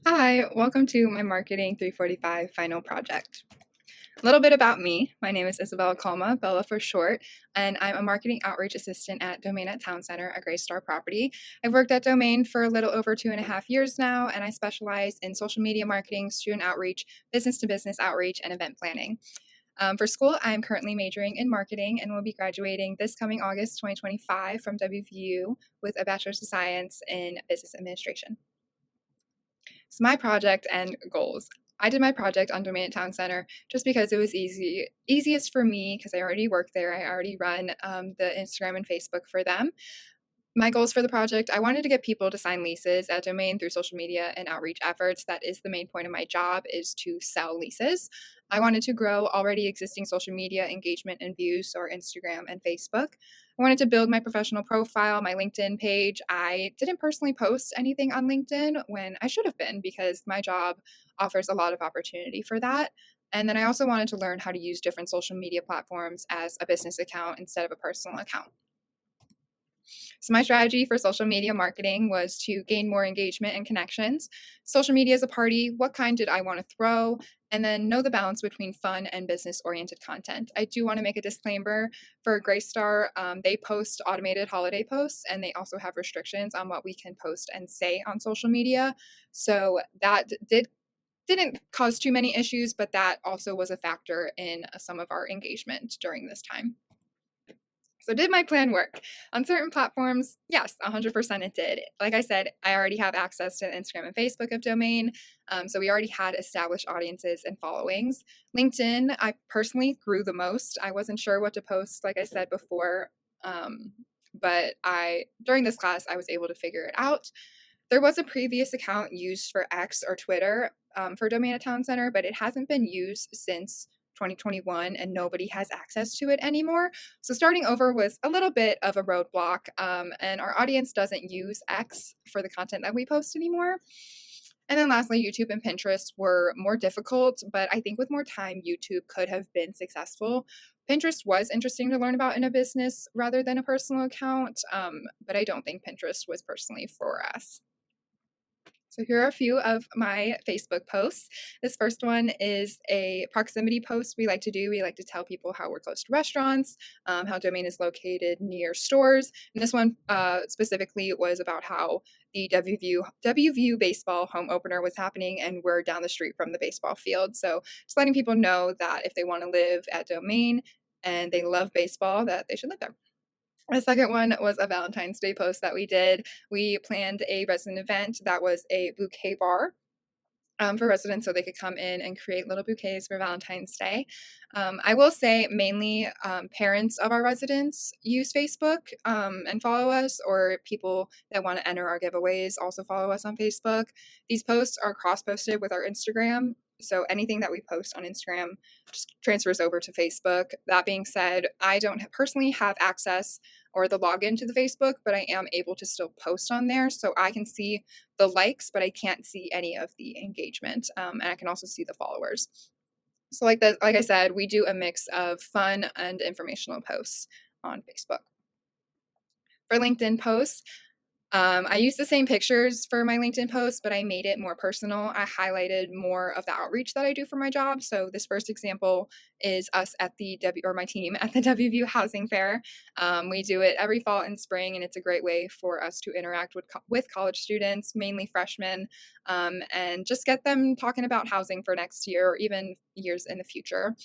Hi, welcome to my Marketing 345 final project. A little bit about me. My name is Isabella Calma, Bella for short, and I'm a marketing outreach assistant at Domain at Town Center, a Gray Star property. I've worked at Domain for a little over 2.5 years now, and I specialize in social media marketing, student outreach, business to business outreach, and event planning. For school, I'm currently majoring in marketing and will be graduating this coming August 2025 from WVU with a Bachelor's of Science in Business Administration. So my project and goals. I did my project on Domain at Town Center just because it was easiest for me because I already work there. I already run the Instagram and Facebook for them. My goals for the project, I wanted to get people to sign leases at Domain through social media and outreach efforts. That is the main point of my job, is to sell leases. I wanted to grow already existing social media engagement and views, or Instagram and Facebook. I wanted to build my professional profile, my LinkedIn page. I didn't personally post anything on LinkedIn when I should have been because my job offers a lot of opportunity for that. And then I also wanted to learn how to use different social media platforms as a business account instead of a personal account. So my strategy for social media marketing was to gain more engagement and connections. Social media is a party. What kind did I want to throw? And then know the balance between fun and business-oriented content. I do want to make a disclaimer for Graystar. They post automated holiday posts, and they also have restrictions on what we can post and say on social media. So that didn't cause too many issues, but that also was a factor in some of our engagement during this time. So did my plan work? On certain platforms, yes, 100% it did. Like I said, I already have access to Instagram and Facebook of Domain, so we already had established audiences and followings. LinkedIn, I personally grew the most. I wasn't sure what to post, like I said before, but during this class, I was able to figure it out. There was a previous account used for X or Twitter for Domain at Town Center, but it hasn't been used since 2021 and nobody has access to it anymore. So starting over was a little bit of a roadblock, and our audience doesn't use X for the content that we post anymore. And then lastly, YouTube and Pinterest were more difficult, but I think with more time, YouTube could have been successful. Pinterest was interesting to learn about in a business rather than a personal account, but I don't think Pinterest was personally for us. So here are a few of my Facebook posts. This first one is a proximity post we like to do. We like to tell people how we're close to restaurants, how Domain is located near stores. And this one specifically was about how the WVU baseball home opener was happening, and we're down the street from the baseball field. So just letting people know that if they want to live at Domain and they love baseball, that they should live there. The second one was a Valentine's Day post that we did. We planned a resident event that was a bouquet bar for residents so they could come in and create little bouquets for Valentine's Day. I will say mainly parents of our residents use Facebook and follow us, or people that want to enter our giveaways also follow us on Facebook. These posts are cross-posted with our Instagram. So anything that we post on Instagram just transfers over to Facebook. That being said, I don't personally have access or the login to the Facebook, but I am able to still post on there. So I can see the likes, but I can't see any of the engagement. And I can also see the followers. So like I said, we do a mix of fun and informational posts on Facebook. For LinkedIn posts, I used the same pictures for my LinkedIn post, but I made it more personal. I highlighted more of the outreach that I do for my job. So this first example is us at my team at the WVU Housing Fair. We do it every fall and spring, and it's a great way for us to interact with college students, mainly freshmen, and just get them talking about housing for next year or even years in the future.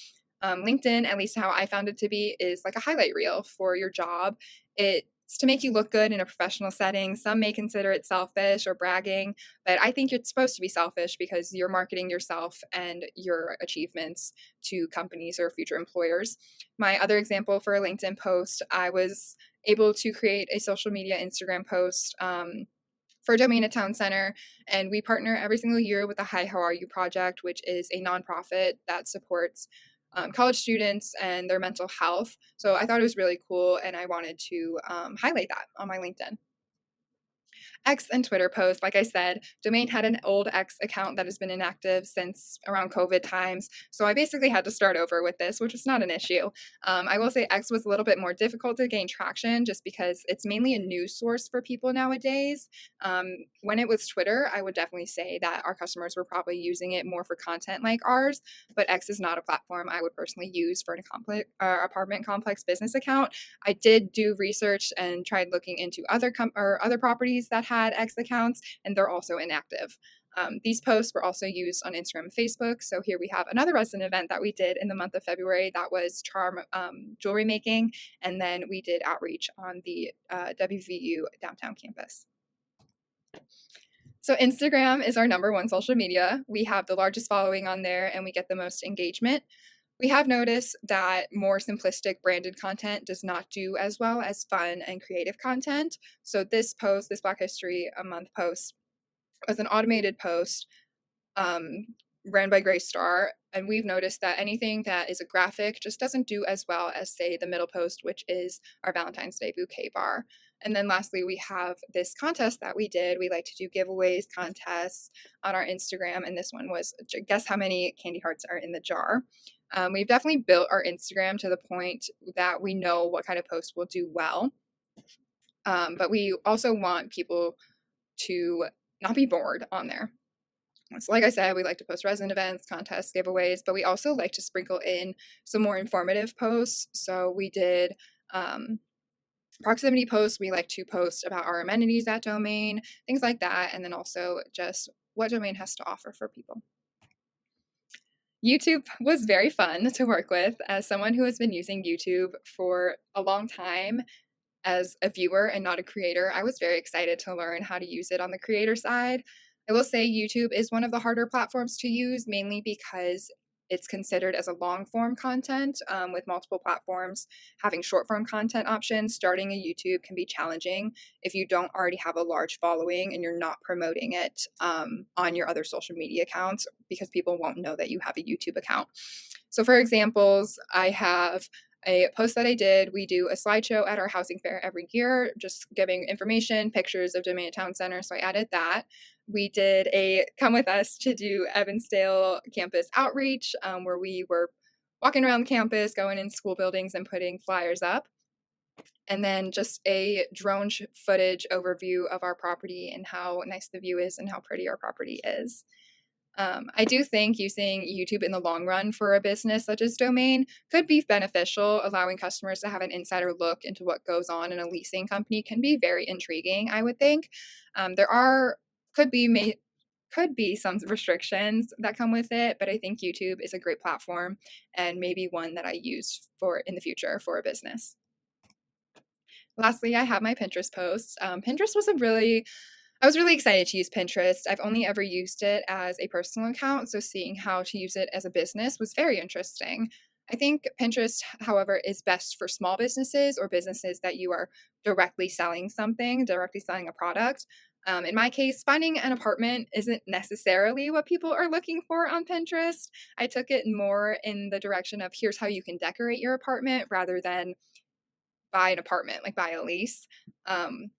LinkedIn, at least how I found it to be, is like a highlight reel for your job. It's to make you look good in a professional setting. Some may consider it selfish or bragging, but I think it's supposed to be selfish because you're marketing yourself and your achievements to companies or future employers. My other example for a LinkedIn post, I was able to create a social media Instagram post for Domain at Town Center, and we partner every single year with the Hi How Are You project, which is a nonprofit that supports college students and their mental health. So I thought it was really cool, and I wanted to highlight that on my LinkedIn. X and Twitter posts. Like I said, Domain had an old X account that has been inactive since around COVID times. So I basically had to start over with this, which is not an issue. I will say X was a little bit more difficult to gain traction just because it's mainly a news source for people nowadays. When it was Twitter, I would definitely say that our customers were probably using it more for content like ours, but X is not a platform I would personally use for an apartment complex business account. I did do research and tried looking into other properties that had X accounts, and they're also inactive. These posts were also used on Instagram and Facebook. So here we have another resident event that we did in the month of February. That was charm jewelry making, and then we did outreach on the WVU downtown campus. So Instagram is our number one social media. We have the largest following on there, and we get the most engagement. We have noticed that more simplistic branded content does not do as well as fun and creative content. So this post, this Black History a Month post, was an automated post ran by Graystar, and we've noticed that anything that is a graphic just doesn't do as well as, say, the middle post, which is our Valentine's Day bouquet bar. And then lastly, we have this contest that we did. We like to do giveaways, contests on our Instagram, and this one was guess how many candy hearts are in the jar. We've definitely built our Instagram to the point that we know what kind of posts will do well. But we also want people to not be bored on there. So like I said, we like to post resident events, contests, giveaways, but we also like to sprinkle in some more informative posts. So we did proximity posts. We like to post about our amenities at Domain, things like that, and then also just what Domain has to offer for people. YouTube was very fun to work with. As someone who has been using YouTube for a long time as a viewer and not a creator, I was very excited to learn how to use it on the creator side. I will say YouTube is one of the harder platforms to use, mainly because it's considered as a long form content. With multiple platforms having short form content options, starting a YouTube can be challenging if you don't already have a large following and you're not promoting it on your other social media accounts, because people won't know that you have a YouTube account. So for examples, I have a post that I did. We do a slideshow at our housing fair every year, just giving information, pictures of Domain Town Center. So I added that. We did a come with us to do Evansdale campus outreach, where we were walking around the campus, going in school buildings and putting flyers up. And then just a drone footage overview of our property and how nice the view is and how pretty our property is. I do think using YouTube in the long run for a business such as Domain could be beneficial. Allowing customers to have an insider look into what goes on in a leasing company can be very intriguing, I would think. Could be some restrictions that come with it, but I think YouTube is a great platform and maybe one that I use for in the future for a business. Lastly, I have my Pinterest post. Pinterest was I was really excited to use Pinterest. I've only ever used it as a personal account, so seeing how to use it as a business was very interesting. I think Pinterest, however, is best for small businesses or businesses that you are directly selling something, directly selling a product. In my case, finding an apartment isn't necessarily what people are looking for on Pinterest. I took it more in the direction of here's how you can decorate your apartment rather than buy an apartment, like buy a lease.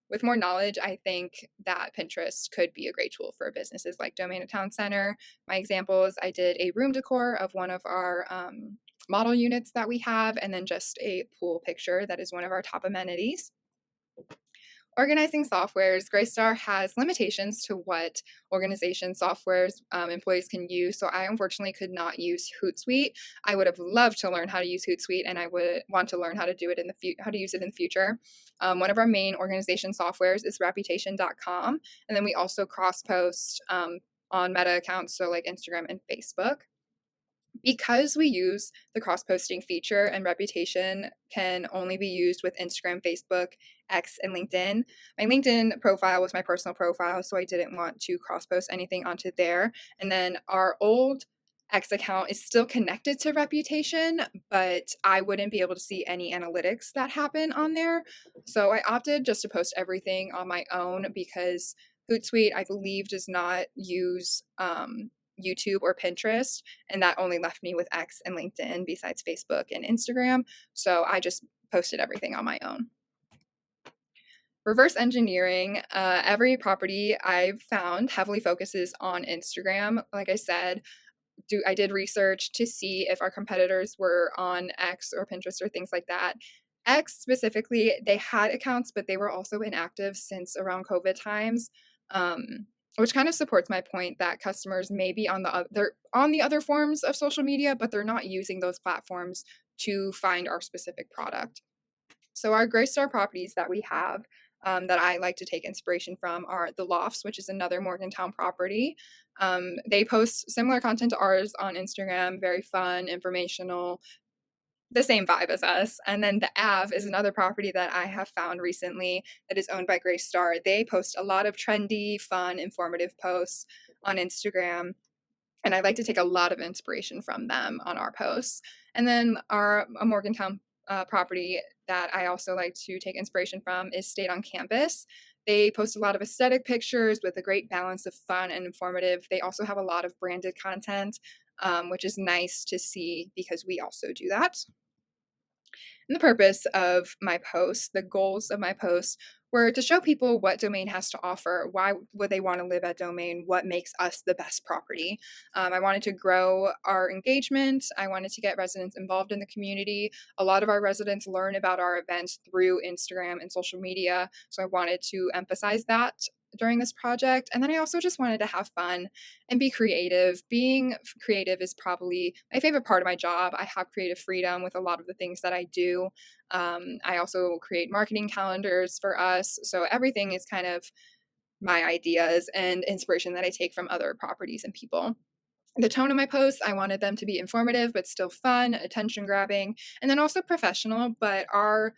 With more knowledge, I think that Pinterest could be a great tool for businesses like Domain Town Center. My example is I did a room decor of one of our model units that we have, and then just a pool picture that is one of our top amenities. Organizing softwares, Graystar has limitations to what organization softwares employees can use. So I unfortunately could not use Hootsuite. I would have loved to learn how to use Hootsuite, and I would want to learn how to do it how to use it in the future. One of our main organization softwares is Reputation.com, and then we also cross post on Meta accounts, so like Instagram and Facebook. Because we use the cross-posting feature and Reputation can only be used with Instagram, Facebook, X, and LinkedIn. My LinkedIn profile was my personal profile, so I didn't want to cross-post anything onto there. And then our old X account is still connected to Reputation, but I wouldn't be able to see any analytics that happen on there. So I opted just to post everything on my own because Hootsuite, I believe, does not use YouTube or Pinterest, and that only left me with X and LinkedIn besides Facebook and Instagram. So I just posted everything on my own. Reverse engineering, every property I've found heavily focuses on Instagram. Like I said, I did research to see if our competitors were on X or Pinterest or things like that. X specifically, they had accounts, but they were also inactive since around COVID times, which kind of supports my point that customers may be they're on the other forms of social media, but they're not using those platforms to find our specific product. So our Gray Star properties that we have that I like to take inspiration from are the Lofts, which is another Morgantown property. They post similar content to ours on Instagram, very fun, informational, the same vibe as us. And then the Ave is another property that I have found recently that is owned by Gray Star. They post a lot of trendy, fun, informative posts on Instagram, and I like to take a lot of inspiration from them on our posts. And then a Morgantown property that I also like to take inspiration from is State on Campus. They post a lot of aesthetic pictures with a great balance of fun and informative. They also have a lot of branded content, which is nice to see because we also do that. And the purpose of my posts, the goals of my posts, were to show people what Domain has to offer. Why would they want to live at Domain? What makes us the best property? I wanted to grow our engagement. I wanted to get residents involved in the community. A lot of our residents learn about our events through Instagram and social media. So I wanted to emphasize that during this project. And then I also just wanted to have fun and be creative. Being creative is probably my favorite part of my job. I have creative freedom with a lot of the things that I do. I also create marketing calendars for us. So everything is kind of my ideas and inspiration that I take from other properties and people. The tone of my posts, I wanted them to be informative, but still fun, attention grabbing, and then also professional. But we're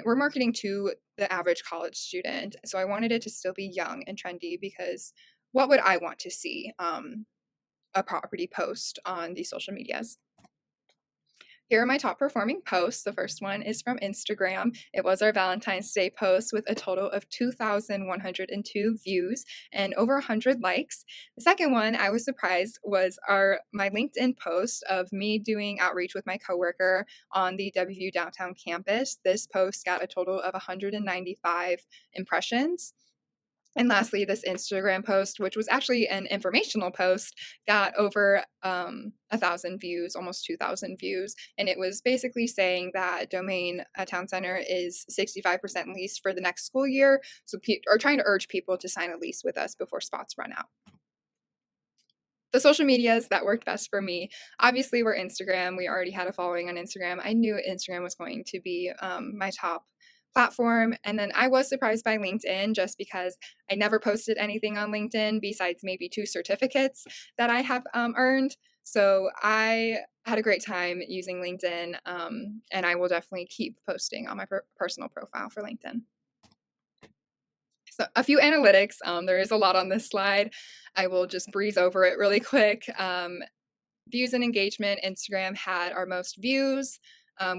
marketing to the average college student. So I wanted it to still be young and trendy because what would I want to see a property post on these social medias? Here are my top performing posts. The first one is from Instagram. It was our Valentine's Day post with a total of 2,102 views and over 100 likes. The second one I was surprised was my LinkedIn post of me doing outreach with my coworker on the WVU downtown campus. This post got a total of 195 impressions. And lastly, this Instagram post, which was actually an informational post, got over 1,000 views, almost 2,000 views. And it was basically saying that Domain Town Center is 65% leased for the next school year. So are trying to urge people to sign a lease with us before spots run out. The social medias that worked best for me obviously were Instagram. We already had a following on Instagram. I knew Instagram was going to be my top platform. And then I was surprised by LinkedIn just because I never posted anything on LinkedIn besides maybe 2 certificates that I have earned. So I had a great time using LinkedIn, and I will definitely keep posting on my personal profile for LinkedIn. So a few analytics. There is a lot on this slide. I will just breeze over it really quick. Views and engagement, Instagram had our most views.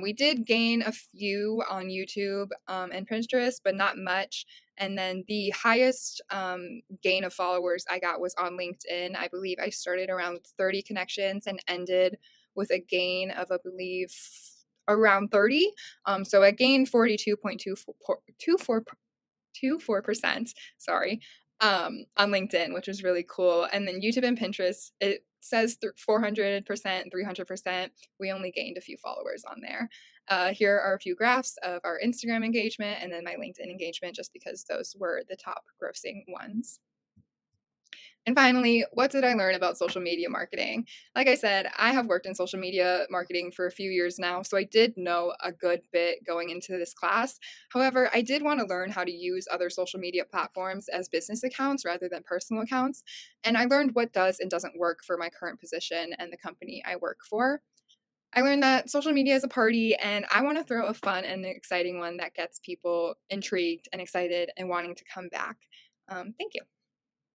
We did gain a few on YouTube and Pinterest, but not much. And then the highest gain of followers I got was on LinkedIn. I believe I started around 30 connections and ended with a gain of, I believe, around 30. So I gained 42.24%, sorry, on LinkedIn, which was really cool. And then YouTube and Pinterest, it says 400%, 300%. We only gained a few followers on there. Here are a few graphs of our Instagram engagement and then my LinkedIn engagement, just because those were the top grossing ones. And finally, what did I learn about social media marketing? Like I said, I have worked in social media marketing for a few years now, so I did know a good bit going into this class. However, I did want to learn how to use other social media platforms as business accounts rather than personal accounts. And I learned what does and doesn't work for my current position and the company I work for. I learned that social media is a party, and I want to throw a fun and exciting one that gets people intrigued and excited and wanting to come back. Thank you.